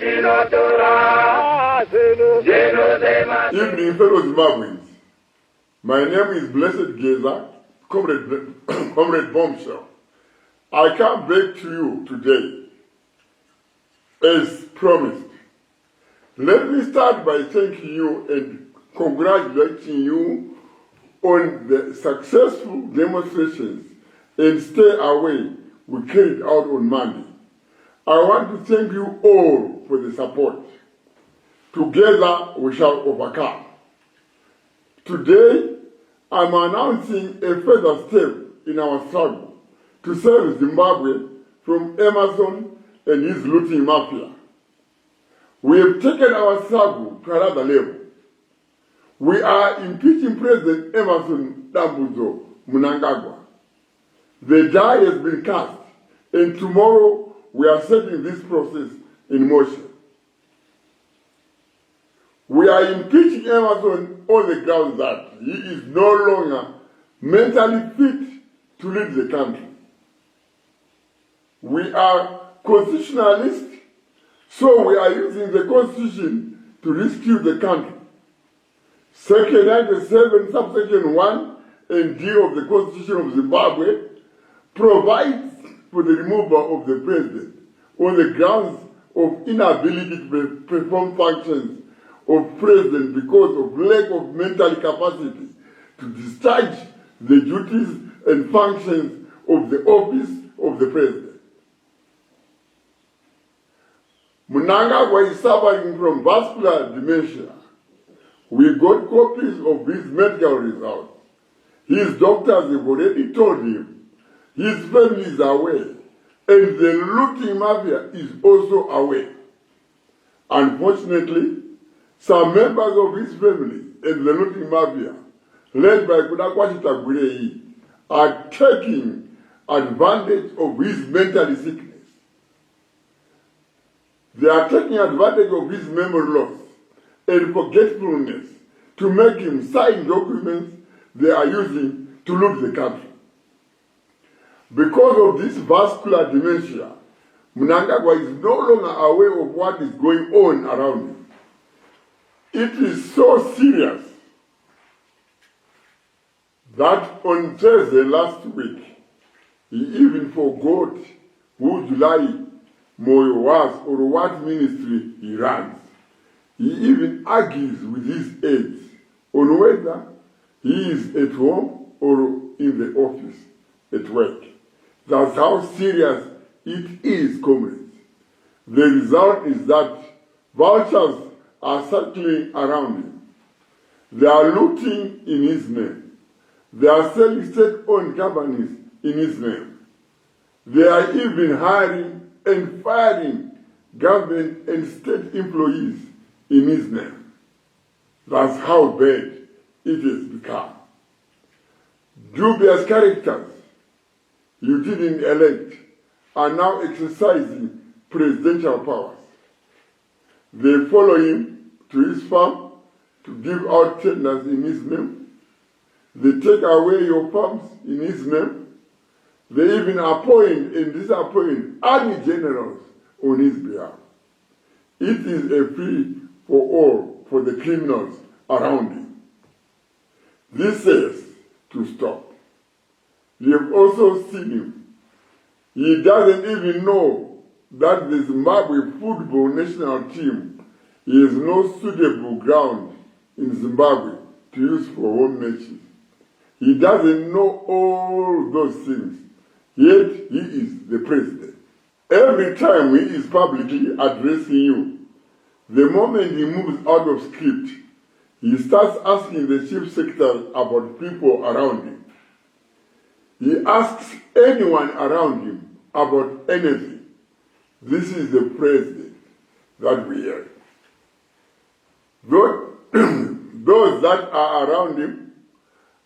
Evening, fellow Zimbabweans. My name is Blessed Geza, Comrade Bombshell. I come back to you today, as promised. Let me start by thanking you and congratulating you on the successful demonstrations and stay away we carried out on Monday. I want to thank you all for the support. Together we shall overcome. Today, I'm announcing a further step in our struggle to save Zimbabwe from Emmerson and his looting mafia. We have taken our struggle to another level. We are impeaching President Emmerson Mnangagwa. The die has been cast, and tomorrow we are setting this process in motion. We are impeaching Emmerson on the grounds that he is no longer mentally fit to lead the country. We are constitutionalists, so we are using the Constitution to rescue the country. Section 97, subsection 1 and D of the Constitution of Zimbabwe provides for the removal of the president on the grounds of inability to perform functions of president because of lack of mental capacity to discharge the duties and functions of the office of the president. Mnangagwa is suffering from vascular dementia. We got copies of his medical results. His doctors have already told him. His family is aware. And the looting mafia is also aware. Unfortunately, some members of his family and the looting mafia, led by Kudakwachita, are taking advantage of his mental sickness. They are taking advantage of his memory loss and forgetfulness to make him sign documents they are using to loot the country. Because of this vascular dementia, Mnangagwa is no longer aware of what is going on around him. It is so serious that on Thursday last week, he even forgot who July Moyo was or what ministry he runs. He even argues with his aides on whether he is at home or in the office at work. That's how serious it is, comrades. The result is that vultures are circling around him. They are looting in his name. They are selling state-owned companies in his name. They are even hiring and firing government and state employees in his name. That's how bad it has become. Dubious characters you didn't elect are now exercising presidential powers. They follow him to his farm to give out tenders in his name. They take away your farms in his name. They even appoint and disappoint army generals on his behalf. It is a free for all for the criminals around him. This says to stop. You have also seen him. He doesn't even know that the Zimbabwe football national team has no suitable ground in Zimbabwe to use for home matches. He doesn't know all those things, yet he is the president. Every time he is publicly addressing you, the moment he moves out of script, he starts asking the chief secretary about people around him. He asks anyone around him about anything. This is the president that we have. Those that are around him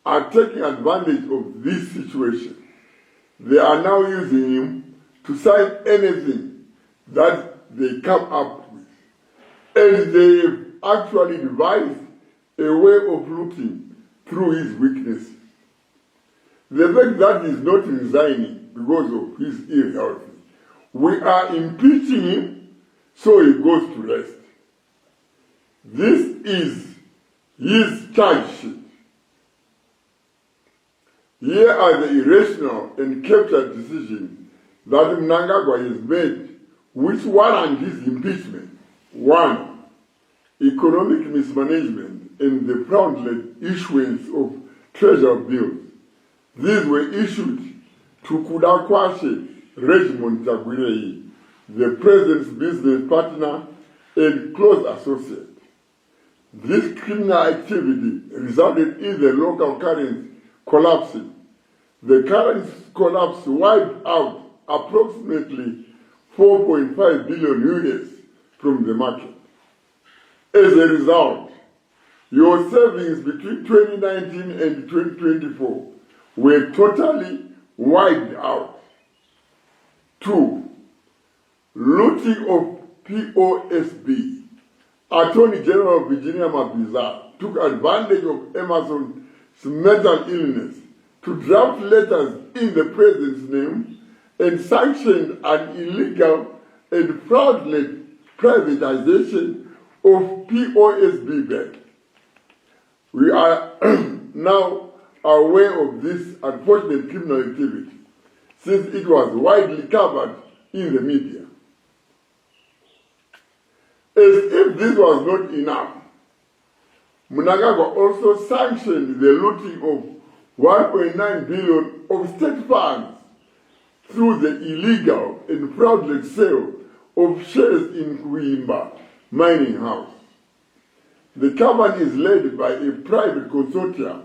are taking advantage of this situation. They are now using him to sign anything that they come up with. And they have actually devised a way of looking through his weaknesses. The fact that he is not resigning because of his ill health, we are impeaching him so he goes to rest. This is his charge sheet. Here are the irrational and captured decisions that Mnangagwa has made, which warrant his impeachment. 1. Economic mismanagement and the fraudulent issuance of treasury bills. These were issued to Kudakwashe Regiment Tagwirei, the president's business partner and close associate. This criminal activity resulted in the local currency collapsing. The currency collapse wiped out approximately 4.5 billion US from the market. As a result, your savings between 2019 and 2024 were totally wiped out. 2. Looting of POSB. Attorney General Virginia Mabiza took advantage of Emmerson's mental illness to draft letters in the president's name and sanctioned an illegal and fraudulent privatization of POSB Bank. We are now aware of this unfortunate criminal activity since it was widely covered in the media. As if this was not enough, Mnangagwa also sanctioned the looting of 1.9 billion of state funds through the illegal and fraudulent sale of shares in Kuimba mining house. The company is led by a private consortium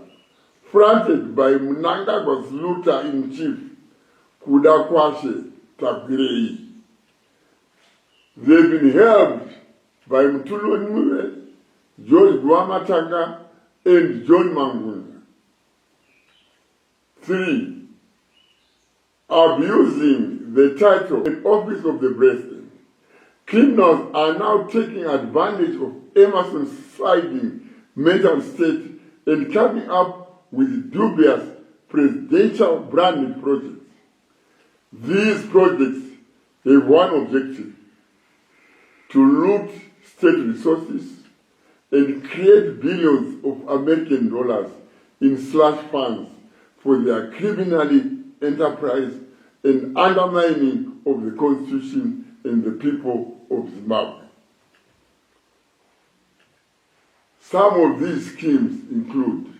fronted by Mnangagwa's looter-in-chief, Kudakwashe Tagwirei. They've been helped by Mtulu Nmue, George Guamatanga, and John Mangunda. 3. Abusing the title and office of the president. Criminals are now taking advantage of Emmerson's sliding mental state and coming up with dubious presidential branded projects. These projects have one objective: to loot state resources and create billions of American dollars in slush funds for their criminally enterprise and undermining of the Constitution and the people of Zimbabwe. Some of these schemes include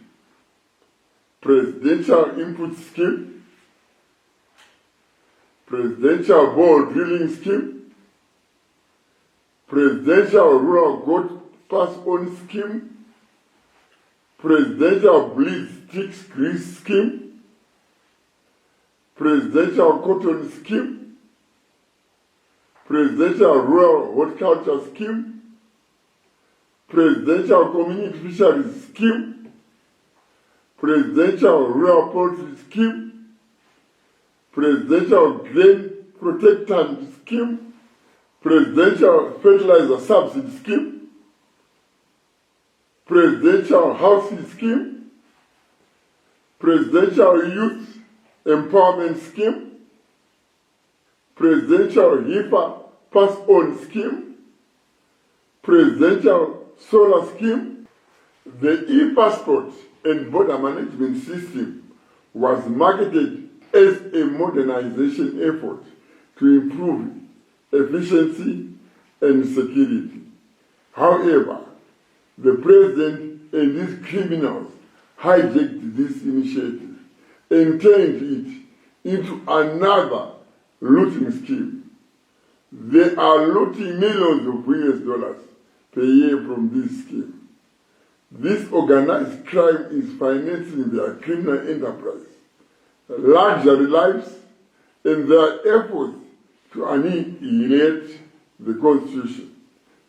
presidential input scheme, presidential bore drilling scheme, presidential rural goat pass-on scheme, presidential bleed sticks grease scheme, presidential cotton scheme, presidential rural horticulture scheme, presidential community fisheries scheme, presidential rural poultry scheme, presidential grain protectant scheme, presidential fertilizer subsidy scheme, presidential housing scheme, presidential youth empowerment scheme, presidential HIPAA pass-on scheme, presidential solar scheme. The e-passport and border management system was marketed as a modernization effort to improve efficiency and security. However, the president and his criminals hijacked this initiative and turned it into another looting scheme. They are looting millions of US dollars per year from this scheme. This organized crime is financing their criminal enterprise, luxury lives, and their efforts to annihilate the Constitution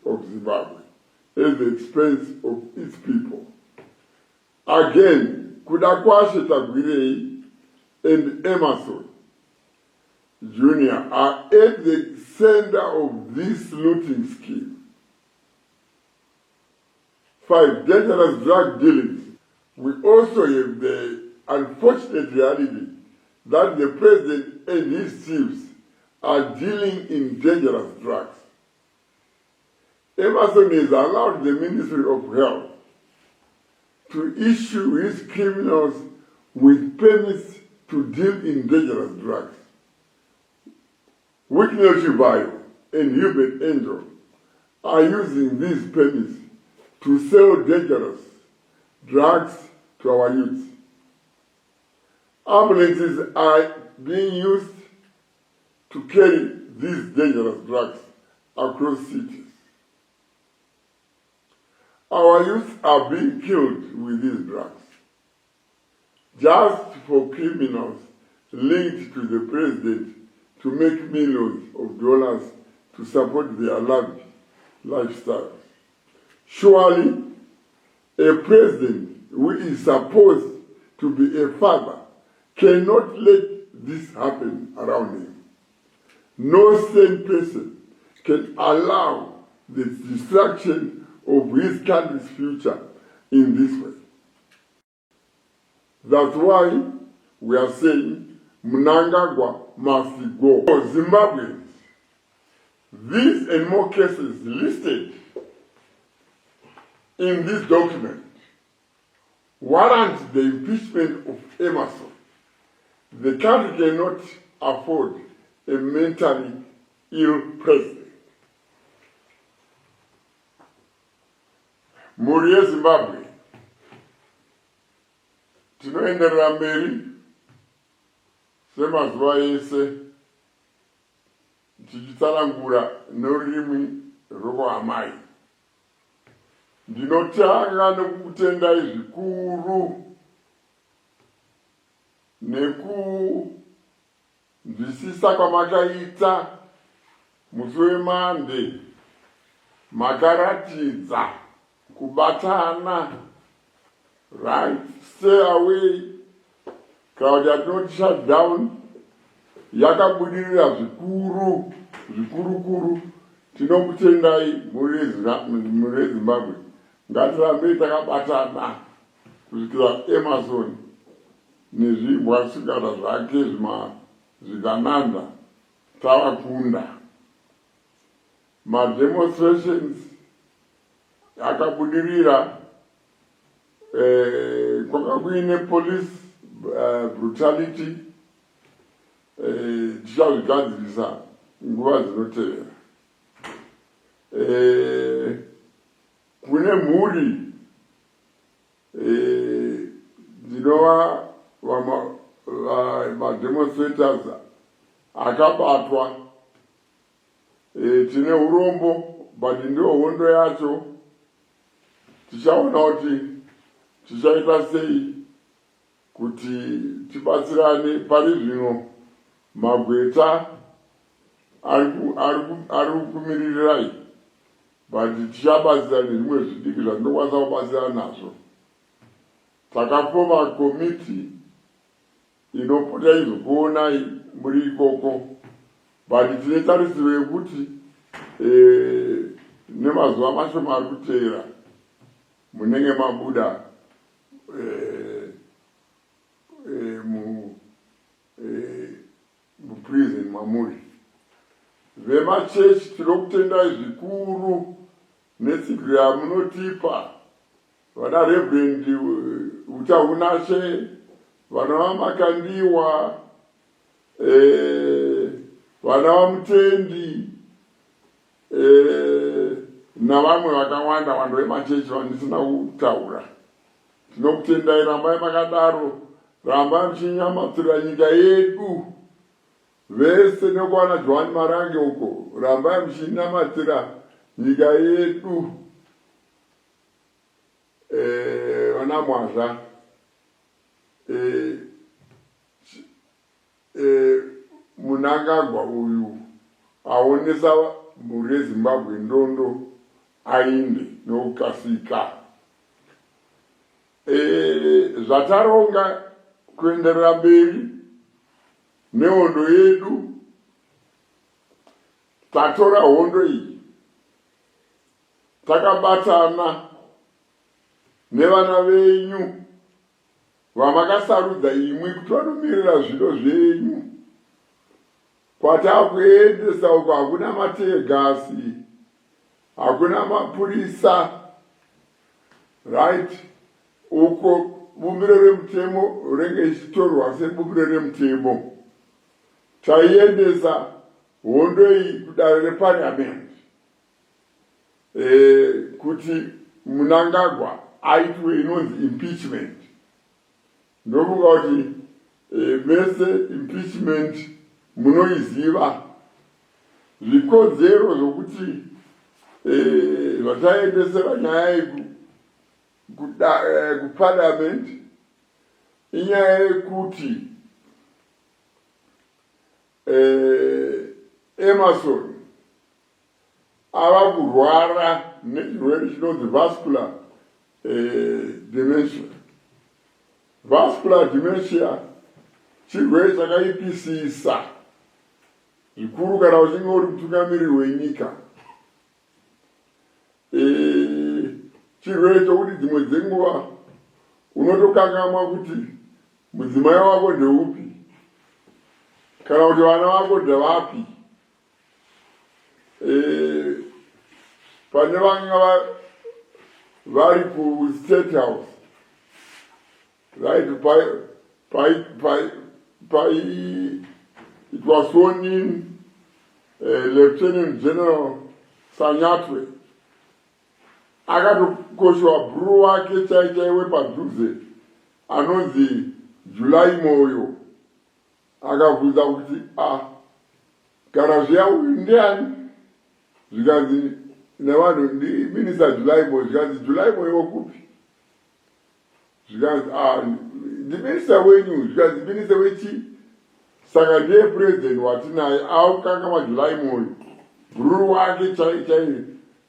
of Zimbabwe at the expense of its people. Again, Kudakwashe Tagwirei and Emmerson Jr. are at the center of this looting scheme. 5. Dangerous drug dealings. We also have the unfortunate reality that the president and his chiefs are dealing in dangerous drugs. Emmerson has allowed the Ministry of Health to issue his criminals with permits to deal in dangerous drugs. Wicknell Bio and Hubert Angel are using these permits to sell dangerous drugs to our youth. Ambulances are being used to carry these dangerous drugs across cities. Our youth are being killed with these drugs, just for criminals linked to the president to make millions of dollars to support their lavish lifestyles. Surely, a president who is supposed to be a father cannot let this happen around him. No sane person can allow the destruction of his country's future in this way. That's why we are saying Mnangagwa must go. For Zimbabweans, these and more cases listed in this document warrant the impeachment of Emmerson. The country cannot afford a mentally ill president. Muri Zimbabwe, tinoenderera mberi semazuva ese tichitsanangura norurimi rwokuhamai. Ndinotanga nekukutendai zvikuru nekunzwisisa kwamakaita musi weMonday. Makaratidza kubatana, right, stay away, crowd not shut down, yakabudirira zvikuru. Tinokutendai muri Zimbabwe. Ngatirambe takabatana kusvikira Emmerson nezvibwasikana zvake zvikananda tavakunda. Demonstrations akabudirira kwanga kuine police brutality, tichazvigadzirisa nguva dzinotevera. Kune mhuri dzinova demonstrators akabatwa. Tine urombo, but ndio hondo yacho. Tichaona kuti tichaita sei kuti tibatsirane. Pari zvino magweta ari kukumirirai, but tichabatsirana nezvimwe zvidiki zvandinokwanisa kubatsirana nazvo. Takafoma komiti inopota izokuonai muri ikoko, but tine tarisiro yekuti nemazuva mashoma ari kuteera munenge mabuda muprison mamuri. Vemachechi tinokutendai zvikuru netsigiro yamunotipa. Vana Reverend Utaunashe, vana vaMakandiwa, vana vaMutendi, navamwe vakawanda vanhu vemachechi vandisina kutaura. Tinokutendai, rambai makadaro, rambai muchinyamatsira nyika yedu. Vese nekuwana Joan Marange uko, rambai muchinyamatsira nyika yedu. Vana Mwazha, Mnangagwa uyu aonesa muri Zimbabwe ndondo ainde nokukasika. Zvataronga kuenderera mberi nehondo yedu, tatora hondo iyi, takabatana nevana venyu vamakasarudza imwe kuti vanomirira zviro zvenyu. Kwatakuendesa uko hakuna mategasi, hakuna mapurisa, right? Uko bumbiro remutemo renge ichitorwa sebumbiro remutemo. Taiendesa hondo iyi kudare reparliament. Kuti Mnangagwa aitwe inonzi impeachment. Ndokuti mese impeachment munoiziva. Zvikodzero zvokuti vataendesera nyaya kuparliament inyaya yekuti Emmerson ava kurwara nechirwere chinonzi vascular dementia. Vascular dementia chirwere chakaipisisa zvikuru kana uchinge uri mutungamiriri wenyika. Chirwere chokuti dzimwe dzenguva unotokanganwa kuti mudzimai wako ndeupi kana kuti vana vako ndavapi. Pane vanga vari kuState House, right? It was sworn in Lieutenant General Sanyatwe. Akatokoshwa bhuru wake chaichaiwe padhuze anonzi July Moyo. Akabvunza kuti kana zviya uyu ndiani? Zvikanzi nevanhu ndiminista July Moyo. Zvikanzi July Moyo wokupi? Zvikanzi ndiminista wenyu. Zvikanzi minista wechi? Saka ndiye president watinaye aukanga July Moyo. Bhuru wake chaichaiwe,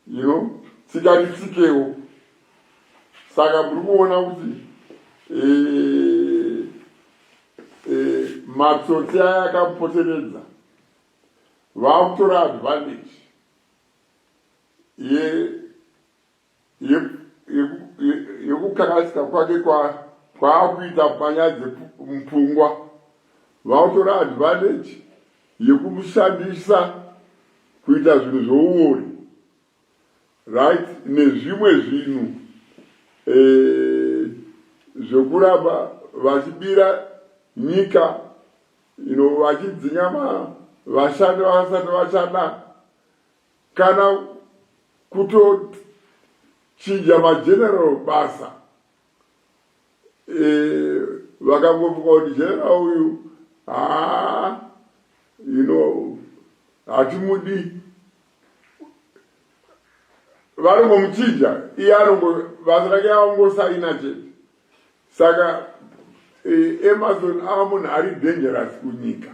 you know, tsikanditsikewo. Saka muri kuona kuti matsotsi aya akamupoteredza vakutora advantage yekukakasika kwake kwaakuita panyaya dzemupfungwa. Vakutora advantage yekumushandisa kuita zvinhu zvouori, right? Nezvimwe zvinhu zvokuramba vachibira nyika, vachidzinga vashandi vasati vashanda, kana kutochinja mageneral basa. Vakangofunga kuti general uyu hatimudi, varingomuchinja iye basa rake avangosaina chete. Saka Emmerson ava munhu ari dangerous kunyika,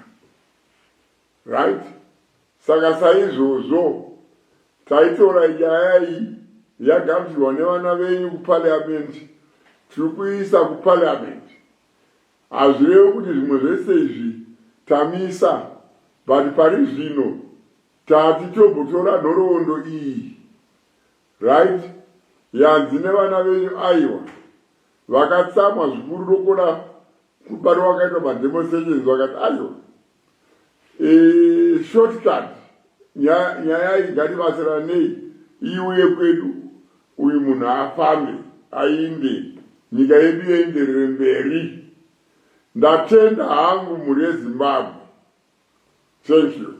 right? Saka saizvozvo taitora nyaya iyi yagamuchirwa nevana venyu kuparliament, tiri kuisa kuparliament. Hazvirevi kuti zvimwe zvese izvi tamisa, but pari zvino tati tobotora nhoroondo iyi, right? Yanzi nevana venyu aiwa vakatsamwa zvikuru nokona kubatwa wakaitwa mademonstrations, vakati aiwa shortcut nyaya iyi ngatibatsiranei iuye kwedu, uyu munhu afambe ainde, nyika yedu yeenderere mberi. Ndatenda hangu mhuri yeZimbabwe. Thank you.